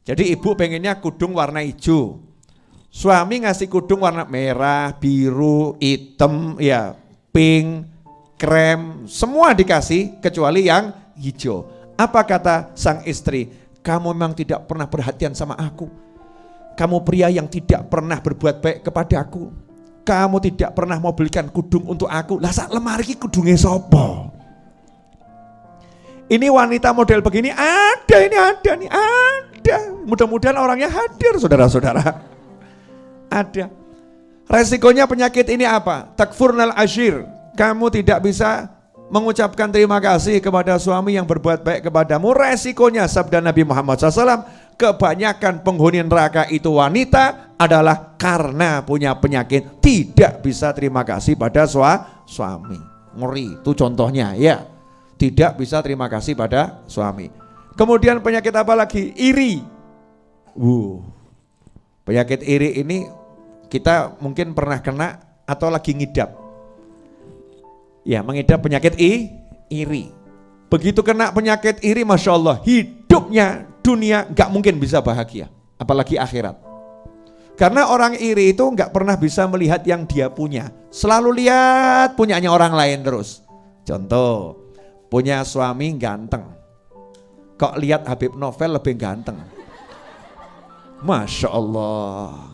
Jadi ibu pengennya kudung warna hijau. Suami ngasih kudung warna merah, biru, hitam, ya, pink, krem, semua dikasih kecuali yang hijau. Apa kata sang istri? Kamu memang tidak pernah perhatian sama aku. Kamu pria yang tidak pernah berbuat baik kepadaku. Kamu tidak pernah mau belikan kudung untuk aku. Lah sak lemari ki kudunge sopo? Ini wanita model begini ada, ini ada nih, ada. Mudah-mudahan orangnya hadir, saudara-saudara. Ada. Resikonya penyakit ini apa? Takfurnal ashir. Kamu tidak bisa mengucapkan terima kasih kepada suami yang berbuat baik kepadamu. Resikonya sabda Nabi Muhammad SAW, kebanyakan penghuni neraka itu wanita adalah karena punya penyakit tidak bisa terima kasih pada suami. Ngeri, itu contohnya ya. Tidak bisa terima kasih pada suami. Kemudian penyakit apa lagi? Iri. Penyakit iri ini kita mungkin pernah kena atau lagi ngidap. Ya, mengidap penyakit iri. Begitu kena penyakit iri, Masya Allah, hidupnya dunia gak mungkin bisa bahagia, apalagi akhirat. Karena orang iri itu gak pernah bisa melihat yang dia punya, selalu lihat punyanya orang lain terus. Contoh, punya suami ganteng, kok lihat Habib Novel lebih ganteng. Masya Allah.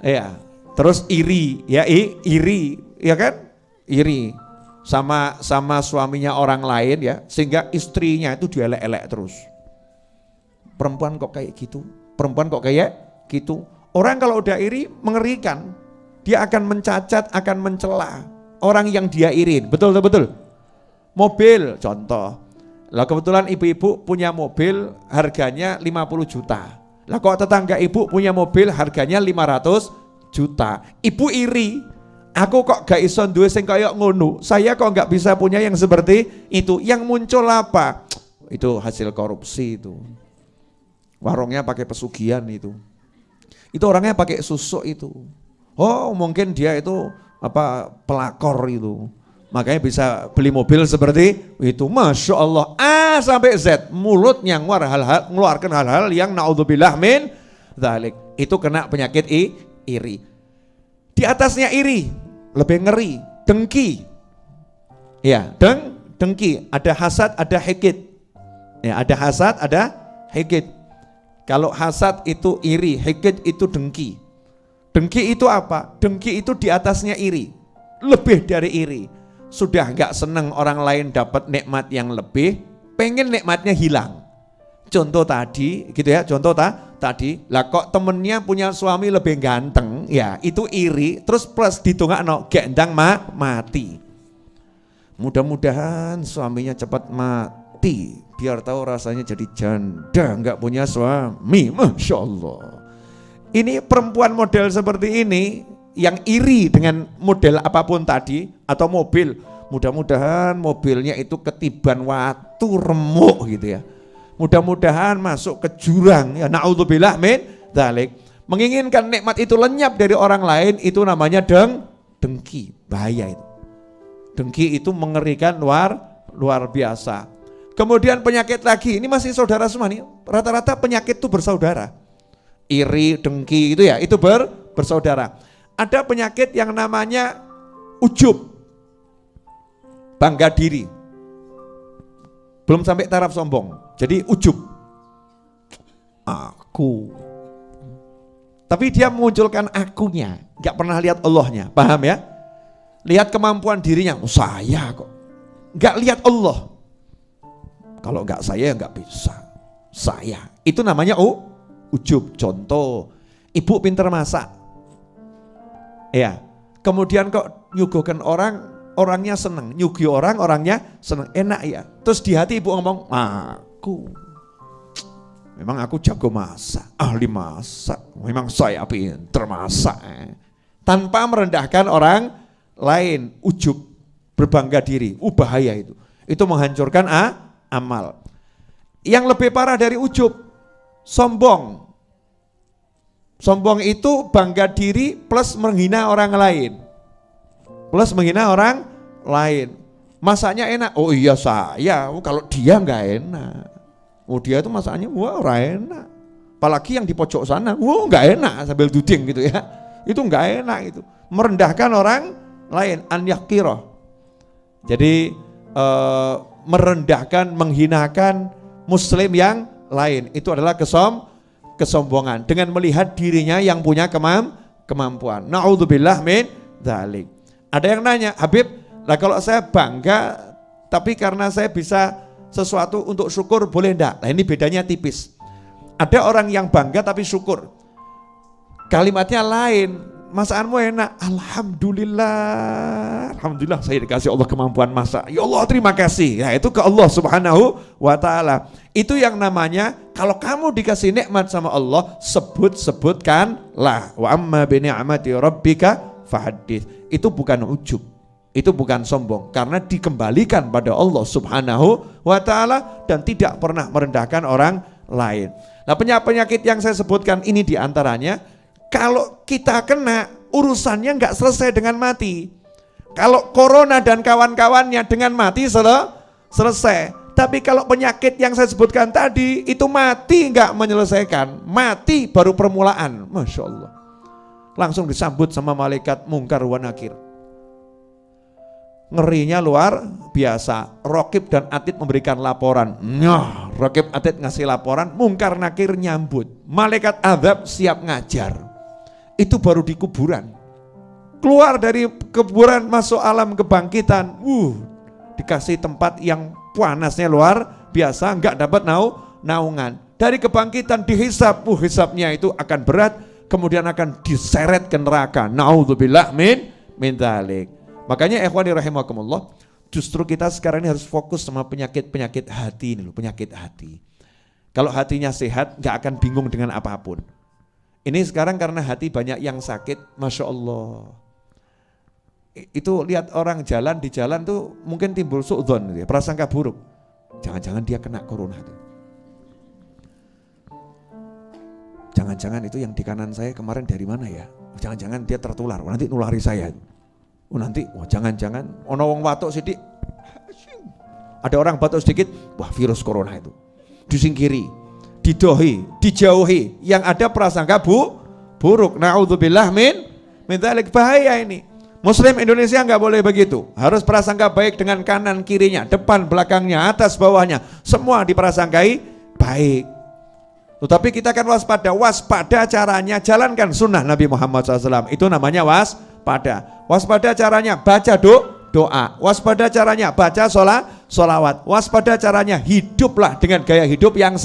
Ya, terus iri, ya iri, ya kan? Iri sama suaminya orang lain ya, sehingga istrinya itu dielek-elek terus. Perempuan kok kayak gitu, perempuan kok kayak gitu. Orang kalau udah iri mengerikan, dia akan mencacat, akan mencela orang yang dia iri. Betul. Mobil contoh, lah kebetulan ibu-ibu punya mobil harganya 50 juta. Lah kok tetangga ibu punya mobil harganya 500 juta. Ibu iri. Aku kok gak iso duwe sing kaya ngono. Saya kok gak bisa punya yang seperti itu. Yang muncul apa? Itu hasil korupsi itu. Warungnya pakai pesugihan itu. Itu orangnya pakai susuk itu. Oh, mungkin dia itu pelakor itu. Makanya bisa beli mobil seperti itu. Masya Allah. A sampai Z, mulutnya ngeluarkan hal-hal yang naudzubillah min dzalik. Itu kena penyakit iri. Di atasnya iri, lebih ngeri, dengki. Ya, dengki, ada hasad, ada hikid. Ya, ada hasad, ada hikid. Kalau hasad itu iri, hikid itu dengki. Dengki itu apa? Dengki itu di atasnya iri, lebih dari iri. Sudah enggak senang orang lain dapat nikmat yang lebih, pengen nikmatnya hilang. Contoh tadi, gitu ya, contoh tadi, lah kok temennya punya suami lebih ganteng, ya itu iri, terus plus ditungakno gendang mati. Mudah-mudahan suaminya cepat mati, biar tahu rasanya jadi janda, enggak punya suami. Masya Allah. Ini perempuan model seperti ini, yang iri dengan model apapun tadi, atau mobil, mudah-mudahan mobilnya itu ketiban watu remuk gitu ya. Mudah-mudahan masuk ke jurang, ya naudzubillah min dzalik. Menginginkan nikmat itu lenyap dari orang lain, itu namanya dengki, bahaya itu. Dengki itu mengerikan luar biasa. Kemudian penyakit lagi, ini masih saudara semua nih, rata-rata penyakit itu bersaudara. Iri, dengki itu ya, itu bersaudara. Ada penyakit yang namanya ujub, bangga diri. Belum sampai taraf sombong. Jadi ujub. Aku. Tapi dia memunculkan akunya, gak pernah lihat Allahnya, paham ya? Lihat kemampuan dirinya, saya kok. Gak lihat Allah. Kalau gak saya gak bisa. Saya. Itu namanya ujub. Contoh, ibu pinter masak. Ya. Kemudian kok nyuguhkan orangnya seneng, nyugi orangnya seneng, enak ya. Terus di hati ibu ngomong, memang aku jago masak, ahli masak, memang saya pinter masak. Tanpa merendahkan orang lain, ujub, berbangga diri, bahaya itu. Itu menghancurkan amal. Yang lebih parah dari ujub, sombong. Sombong itu bangga diri plus menghina orang lain. Plus menghina orang lain. Masaknya enak, oh iya saya, kalau dia enggak enak. Oh dia itu masaknya wah enak. Apalagi yang di pojok sana, nggak enak sambil duding gitu ya. Itu nggak enak itu. Merendahkan orang lain, an yaqira. Jadi merendahkan, menghinakan muslim yang lain itu adalah kesombongan dengan melihat dirinya yang punya kemampuan. Na'udzubillah min dzalik. Ada yang nanya, Habib, lah kalau saya bangga tapi karena saya bisa sesuatu untuk syukur boleh enggak? Nah ini bedanya tipis. Ada orang yang bangga tapi syukur. Kalimatnya lain. Masakanmu enak, alhamdulillah, alhamdulillah saya dikasih Allah kemampuan masak. Ya Allah terima kasih. Ya itu ke Allah Subhanahu wa taala. Itu yang namanya kalau kamu dikasih nikmat sama Allah, sebutkanlah. Wa amma bi ni'mati rabbika fahaddits. Itu bukan ujub. Itu bukan sombong karena dikembalikan pada Allah Subhanahu wa taala dan tidak pernah merendahkan orang lain. Nah, penyakit yang saya sebutkan ini diantaranya. Kalau kita kena, urusannya nggak selesai dengan mati. Kalau corona dan kawan-kawannya dengan mati selesai. Tapi kalau penyakit yang saya sebutkan tadi, itu mati nggak menyelesaikan. Mati baru permulaan. Masya Allah. Langsung disambut sama malaikat mungkar wa nakir. Ngerinya luar biasa. Raqib dan Atid memberikan laporan. Raqib Atid ngasih laporan, mungkar nakir nyambut. Malaikat azab siap ngajar. Itu baru di kuburan. Keluar dari kuburan masuk alam kebangkitan. Dikasih tempat yang panasnya luar biasa, enggak dapat naungan. Dari kebangkitan dihisab, hisabnya itu akan berat, kemudian akan diseret ke neraka. Na'udzubillah min dzalik. Makanya ikhwani rahimakumullah, justru kita sekarang ini harus fokus sama penyakit hati ini loh, penyakit hati. Kalau hatinya sehat, enggak akan bingung dengan apapun. Ini sekarang karena hati banyak yang sakit, Masya Allah. Itu lihat orang jalan di jalan tuh mungkin timbul su'dzon, gitu ya, prasangka buruk. Jangan-jangan dia kena corona tuh. Jangan-jangan itu yang di kanan saya kemarin dari mana ya? Jangan-jangan dia tertular, nanti nulari saya. Jangan-jangan ono wong watuk sidik. Ada orang batuk sedikit, wah virus corona itu. Disingkiri. Dijauhi, yang ada prasangka buruk. Na'udzubillah min dzalik. Bahaya ini. Muslim Indonesia enggak boleh begitu. Harus prasangka baik dengan kanan kirinya, depan belakangnya, atas bawahnya, semua diprasangkai baik. Tetapi kita akan waspada caranya jalankan sunnah Nabi Muhammad SAW. Itu namanya waspada. Waspada caranya baca doa. Waspada caranya baca sholawat. Waspada caranya hiduplah dengan gaya hidup yang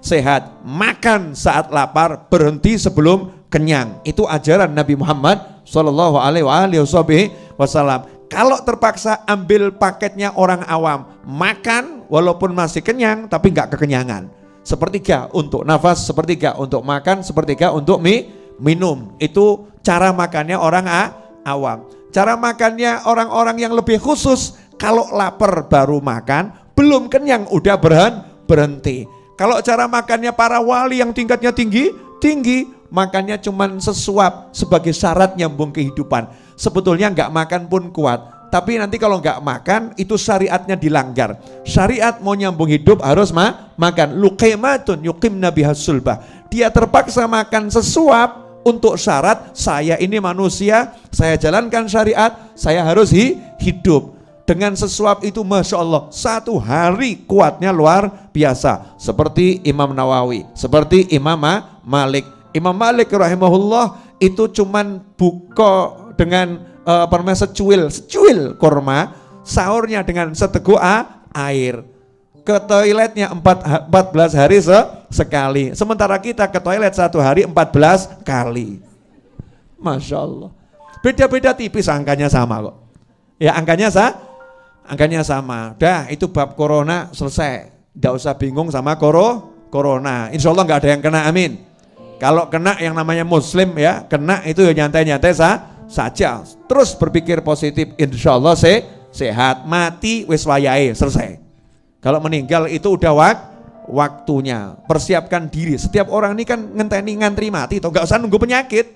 sehat, makan saat lapar, berhenti sebelum kenyang. Itu ajaran Nabi Muhammad Sallallahu Alaihi Wasallam. Kalau terpaksa ambil paketnya orang awam, makan walaupun masih kenyang tapi nggak kekenyangan. Sepertiga untuk nafas, sepertiga untuk makan, sepertiga untuk minum. Itu cara makannya orang awam. Cara makannya orang-orang yang lebih khusus, kalau lapar baru makan, belum kenyang udah berhenti. Kalau cara makannya para wali yang tingkatnya tinggi, makannya cuman sesuap sebagai syarat nyambung kehidupan. Sebetulnya enggak makan pun kuat, tapi nanti kalau enggak makan itu syariatnya dilanggar. Syariat mau nyambung hidup harus makan. Luqaimatun yuqimna bihas sulbah. Dia terpaksa makan sesuap untuk syarat saya ini manusia, saya jalankan syariat, saya harus hidup. Dengan sesuap itu Masya Allah, satu hari kuatnya luar biasa. Seperti Imam Nawawi, seperti Imam Malik. Imam Malik rahimahullah itu cuman buka dengan secuil kurma, sahurnya dengan seteguk air. Ke toiletnya 14 hari sekali. Sementara kita ke toilet satu hari 14 kali. Masya Allah. Beda-beda tipis, angkanya sama kok. Ya angkanya sama. Dah itu bab corona selesai. Nggak usah bingung sama corona. Insya Allah nggak ada yang kena, amin. Kalau kena yang namanya muslim ya, kena itu ya nyantai-nyantai saja. Terus berpikir positif, insya Allah sehat. Mati wis wayahe, selesai. Kalau meninggal itu udah waktunya. Persiapkan diri. Setiap orang ini kan ngantri mati, toh nggak usah nunggu penyakit.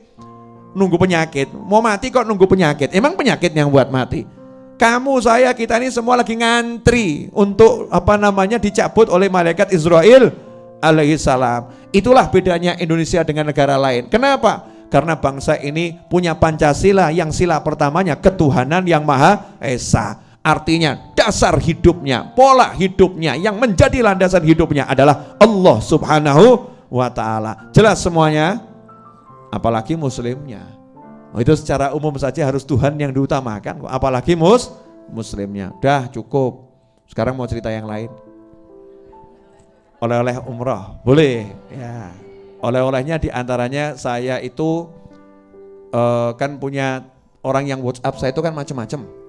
Mau mati kok nunggu penyakit? Emang penyakit yang buat mati? Kamu, saya, kita ini semua lagi ngantri untuk dicabut oleh malaikat Israel alaihissalam. Itulah bedanya Indonesia dengan negara lain. Kenapa? Karena bangsa ini punya Pancasila yang sila pertamanya ketuhanan yang Maha Esa. Artinya dasar hidupnya, pola hidupnya yang menjadi landasan hidupnya adalah Allah Subhanahu wa Ta'ala. Jelas semuanya? Apalagi muslimnya. Itu secara umum saja harus Tuhan yang diutamakan, apalagi muslimnya. Dah cukup. Sekarang mau cerita yang lain. Oleh-oleh umroh, boleh ya. Oleh-olehnya diantaranya saya itu kan punya orang yang WhatsApp saya itu kan macam-macam.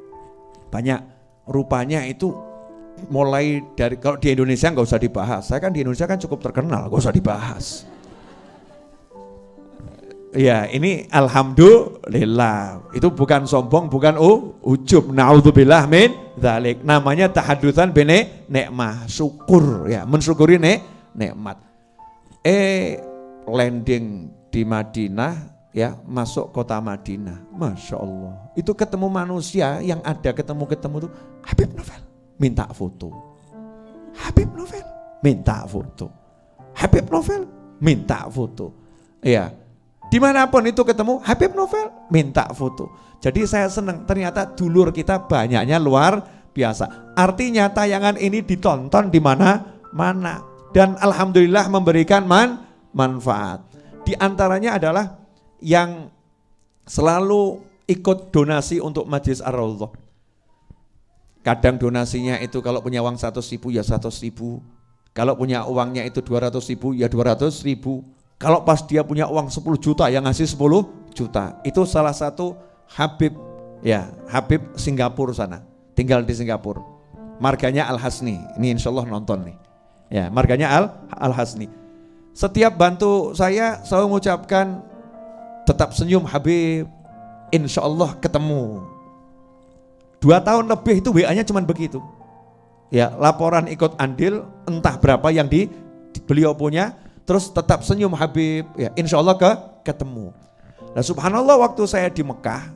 Banyak, rupanya itu mulai dari, kalau di Indonesia nggak usah dibahas, saya kan di Indonesia kan cukup terkenal, nggak usah dibahas. Ya ini alhamdulillah, itu bukan sombong, bukan ujub, naudzubillah min dzalik. Namanya tahadutsan bene nikmah, syukur ya, mensyukuri nikmat. Landing di Madinah ya, masuk kota Madinah, Masya Allah, itu ketemu manusia yang ada ketemu tuh Habib Novel, minta foto. Habib Novel, minta foto. Habib Novel, minta foto. Ya, dimanapun itu ketemu Habib Novel, minta foto. Jadi saya senang, ternyata dulur kita banyaknya luar biasa. Artinya tayangan ini ditonton di mana-mana dan alhamdulillah memberikan manfaat. Di antaranya adalah yang selalu ikut donasi untuk Majelis Ar-Raudhah. Kadang donasinya itu kalau punya uang 100.000 ya 100.000, kalau punya uangnya itu 200.000 ya 200.000, kalau pas dia punya uang 10 juta yang ngasih 10 juta. Itu salah satu Habib ya, Habib Singapura sana, tinggal di Singapura. Marganya Al-Hasni, ini insya Allah nonton nih ya, marganya Al-Hasni. Setiap bantu saya selalu mengucapkan tetap senyum Habib, insya Allah ketemu. 2 tahun lebih itu WA-nya cuman begitu. Ya, laporan ikut andil entah berapa yang beliau punya, terus tetap senyum Habib, ya insya Allah ketemu. Nah subhanallah, waktu saya di Mekah,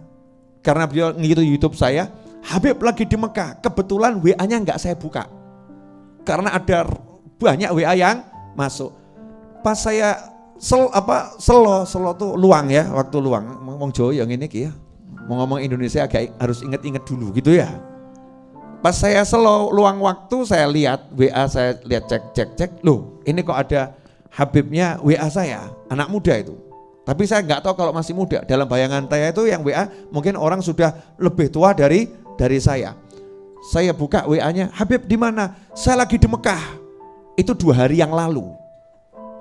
karena beliau ngitu YouTube saya, Habib lagi di Mekah, kebetulan WA-nya nggak saya buka, karena ada banyak WA yang masuk. Pas saya selo tuh luang ya, waktu luang ngomong Jawa yang ini ya, mau ngomong Indonesia agak harus inget-inget dulu gitu ya. Pas saya selo luang waktu, saya lihat WA, saya lihat cek, loh ini kok ada Habibnya WA saya, anak muda itu. Tapi saya nggak tahu kalau masih muda, dalam bayangan saya itu yang WA mungkin orang sudah lebih tua dari saya. Saya buka WA-nya, Habib di mana? Saya lagi di Mekah. Itu 2 hari yang lalu.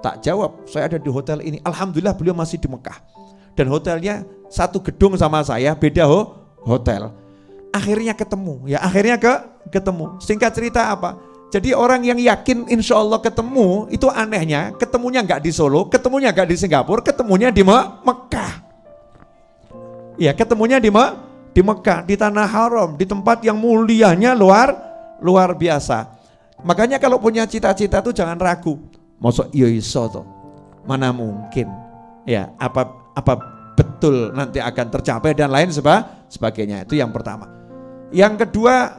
Tak jawab, saya ada di hotel ini. Alhamdulillah beliau masih di Mekah. Dan hotelnya satu gedung sama saya, beda hotel. Akhirnya ketemu, ya akhirnya ketemu. Singkat cerita apa? Jadi orang yang yakin insya Allah ketemu, itu anehnya ketemunya nggak di Solo, ketemunya nggak di Singapura, ketemunya di Mekah. Ya ketemunya di Mekah, di Tanah Haram, di tempat yang mulianya luar biasa. Makanya kalau punya cita-cita tuh jangan ragu. Mosok iya iso toh, mana mungkin ya, apa betul nanti akan tercapai dan lain sebagainya. Itu yang pertama. Yang kedua,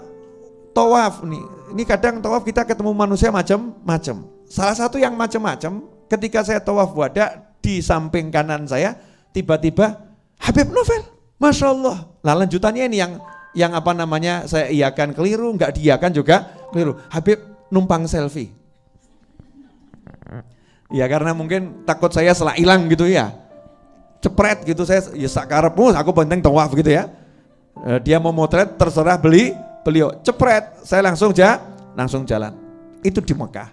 tawaf nih. Ini kadang tawaf kita ketemu manusia macam-macam. Salah satu yang macam-macam, ketika saya tawaf wada, di samping kanan saya tiba-tiba Habib Novel, Masya Allah. Nah lanjutannya ini yang apa namanya, saya iakan keliru, nggak diiakan juga keliru. Habib numpang selfie. Ya karena mungkin takut saya salah hilang gitu ya, cepret gitu, saya ya sakarepmu aku penting tawaf gitu ya. Dia mau motret terserah beliau cepret, saya langsung jalan. Itu di Mekah.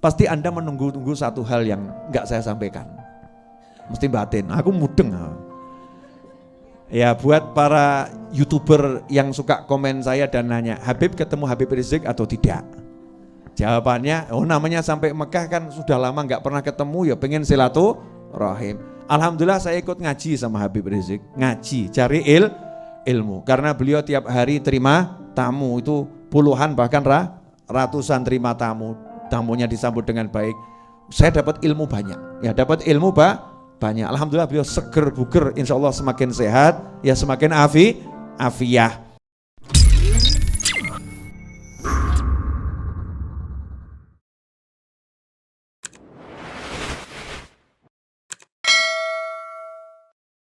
Pasti Anda menunggu-tunggu satu hal yang nggak saya sampaikan, mesti batin, aku mudeng. Ya buat para YouTuber yang suka komen saya dan nanya, Habib ketemu Habib Rizik atau tidak? Jawabannya, namanya sampai Mekah kan sudah lama nggak pernah ketemu, ya pengen silaturahim. Alhamdulillah saya ikut ngaji sama Habib Rizik, ngaji, cari ilmu. Karena beliau tiap hari terima tamu, itu puluhan bahkan ratusan terima tamunya disambut dengan baik. Saya dapat ilmu banyak, ya dapat ilmu banyak. Alhamdulillah beliau seger buger, insya Allah semakin sehat, ya semakin afiyah.